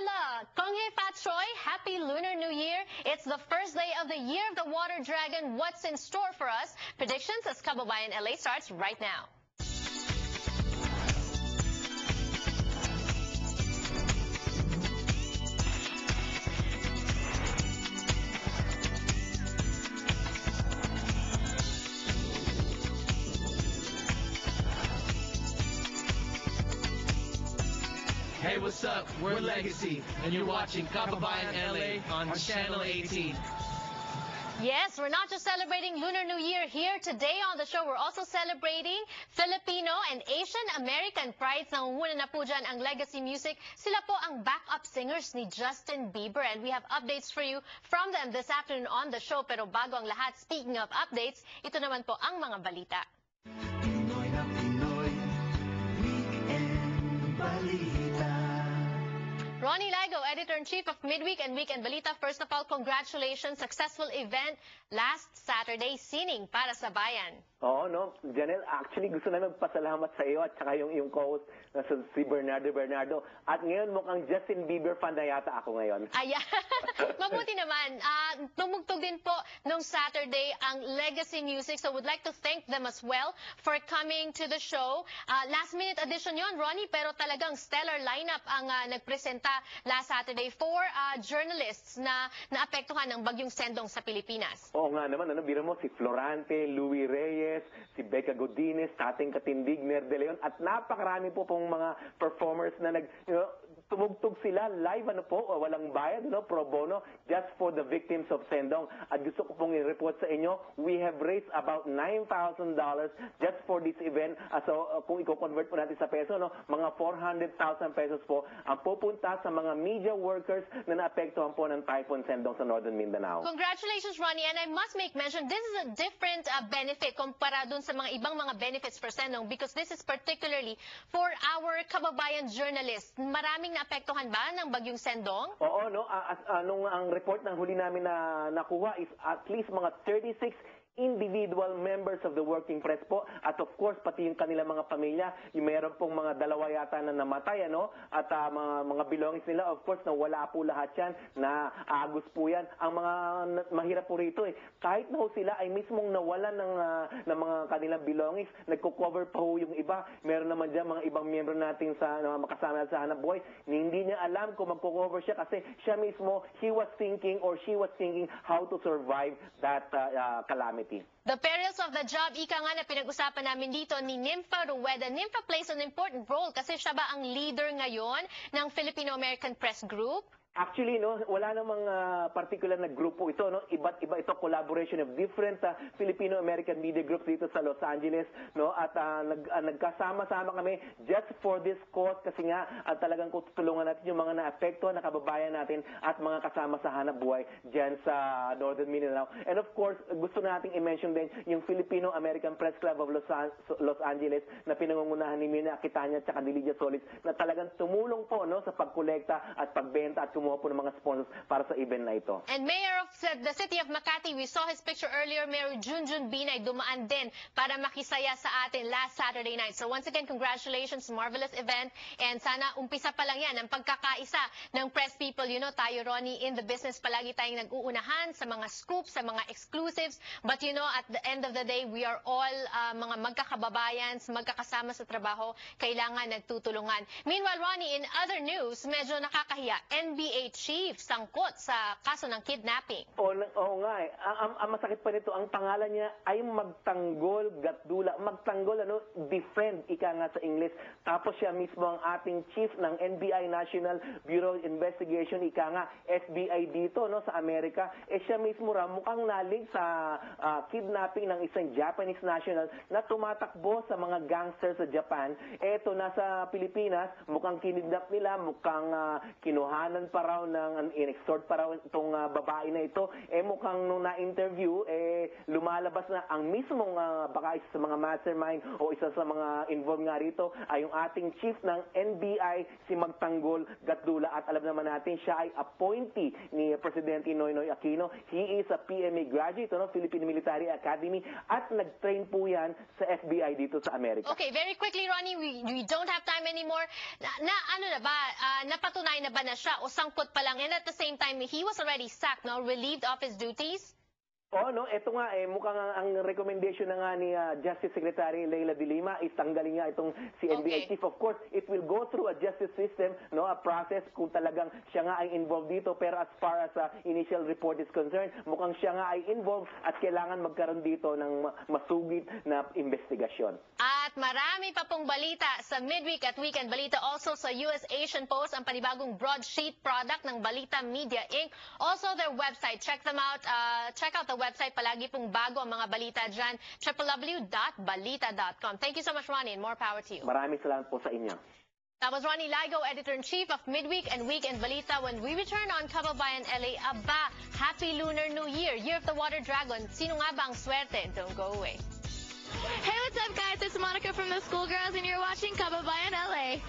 Laila, Konghe Fat Choi, Happy Lunar New Year. It's the first day of the Year of the Water Dragon. What's in store for us? Predictions as Kababayan LA starts right now. Hey, what's up? We're Legacy, and you're watching Kababayan LA on Channel 18. Yes, we're not just celebrating Lunar New Year here today on the show. We're also celebrating Filipino and Asian American pride. Nangunguna na po dyan ang Legacy Music. Sila po ang backup singers ni Justin Bieber. And we have updates for you from them this afternoon on the show. Pero bago ang lahat, speaking of updates, ito naman po ang mga balita. Pinoy na Pinoy, Weekend Balita. Ronnie Ligo, Editor-in-Chief of Midweek and Weekend Balita. First of all, congratulations. Successful event last Saturday, Sining para sa Bayan. Oo, no. Janelle, actually gusto namin magpasalamat sa iyo at saka yung co-host na si Bernardo. At ngayon mukhang Justin Bieber fan na yata ako ngayon. Ayan. Mabuti naman. Tumugtog din po nung Saturday ang Legacy Music. So would like to thank them as well for coming to the show. Last minute edition yon, Ronnie, pero talagang stellar lineup ang nagpresenta last Saturday for journalists na naapektuhan ng bagyong Sendong sa Pilipinas. Oo nga naman, biro mo si Florante, Louie Reyes, si Becca Godinez, Tating Katindig, Ner De Leon, at napakarami po pong mga performers na tumugtog sila live, walang bayad, pro bono, just for the victims of Sendong. At gusto ko pong i-report sa inyo, we have raised about $9,000 just for this event. So kung i-convert po natin sa peso, mga 400,000 pesos po ang pupunta sa mga media workers na naapektuhan po ng Typhoon Sendong sa Northern Mindanao. Congratulations, Ronnie. And I must make mention, this is a different benefit kumpara dun sa mga ibang mga benefits for Sendong because this is particularly for our kababayan journalists. Maraming naapektuhan ba ng bagyong Sendong? Oo, no. Nung ang report ng huli namin na nakuha is at least mga 36 individual members of the working press po, at of course pati yung kanilang mga pamilya. Yung mayroon pong mga dalawa yata na namatay, at mga belongings nila, of course nawala po lahat yan, na agos po yan. Ang mga mahirap po rito kahit na sila ay mismong nawalan ng mga kanilang belongings, nagko-cover pa ho yung iba. Meron naman dyan mga ibang miyembro natin sa makasama sa hanap buhay, hindi niya alam kung magko-cover siya kasi siya mismo, she was thinking how to survive that calamity. The perils of the job, ika nga na pinag-usapan namin dito ni Nympha Rueda. Nympha plays an important role kasi siya ba ang leader ngayon ng Filipino-American Press Group? Actually, wala namang particular na grupo ito, Iba't iba ito, collaboration of different Filipino-American media groups dito sa Los Angeles, At nagkasama-sama kami just for this cause kasi nga talagang tutulungan natin yung mga naapektuhan na kababayan natin at mga kasama sa hanap buhay diyan sa Northern Mindanao. And of course, gusto nating i-mention din yung Filipino-American Press Club of Los Angeles na pinangungunahan ni Mina Aquitania at saka Delidia Solis na talagang tumulong po sa pagkolekta at pagbenta at kumuha po ng mga sponsors para sa event na ito. And Mayor of the City of Makati, we saw his picture earlier, Mayor Junjun Binay, dumaan din para makisaya sa atin last Saturday night. So once again, congratulations, marvelous event. And sana umpisa pa lang yan ang pagkakaisa ng press people. Tayo, Ronnie, in the business, palagi tayong nag-uunahan sa mga scoops, sa mga exclusives. But at the end of the day, we are all mga magkakababayans, magkakasama sa trabaho, kailangan nagtutulungan. Meanwhile, Ronnie, in other news, medyo nakakahiya. NBA chief sangkot sa kaso ng kidnapping. Oo nga ang masakit pa nito, ang pangalan niya ay Magtanggol Gatdula. Magtanggol, defend, ika nga sa English. Tapos siya mismo ang ating chief ng NBI National Bureau of Investigation, ika nga FBI dito, sa Amerika. Siya mismo mukhang nalig sa kidnapping ng isang Japanese national na tumatakbo sa mga gangsters sa Japan. Eto, nasa Pilipinas, mukhang kinidnap nila, mukhang kinuhanan pa pa raw in-extort pa raw itong babae na ito. Mukhang nung na-interview, lumalabas na ang mismong baka isa sa mga mastermind o isa sa mga involved nga rito ay yung ating chief ng NBI, si Magtanggol Gatdula. At alam naman natin, siya ay appointee ni Presidente Noynoy Aquino. He is a PMA graduate, Philippine Military Academy, at nag-train po yan sa FBI dito sa Amerika. Okay, very quickly, Ronnie, we don't have time anymore. Napatunayan na ba na siya o sangkot pa lang? And at the same time, he was already sacked, relieved of his duties? Ito nga mukhang ang recommendation na nga ni Justice Secretary Leila de Lima is tanggalin nga itong si NBI chief. Of course, it will go through a justice system, a process kung talagang siya nga ay involved dito. Pero as far as initial report is concerned, mukhang siya nga ay involved at kailangan magkaroon dito ng masugid na investigasyon. At marami pa pong balita sa Midweek at Weekend Balita. Also sa US Asian Post, ang panibagong broadsheet product ng Balita Media Inc. Also their website. Check them out. Check out the website. Palagi pong bago ang mga balita dyan. www.balita.com. Thank you so much, Ronnie, and more power to you. Maraming salamat po sa inyo. That was Ronnie Ligo, Editor-in-Chief of Midweek and Weekend Balita. When we return on Kababayan LA, Happy Lunar New Year, Year of the Water Dragon. Sino nga ba ang swerte? Don't go away. Hey, what's up, guys? It's Monica from the Schoolgirls, and you're watching Kababayan LA.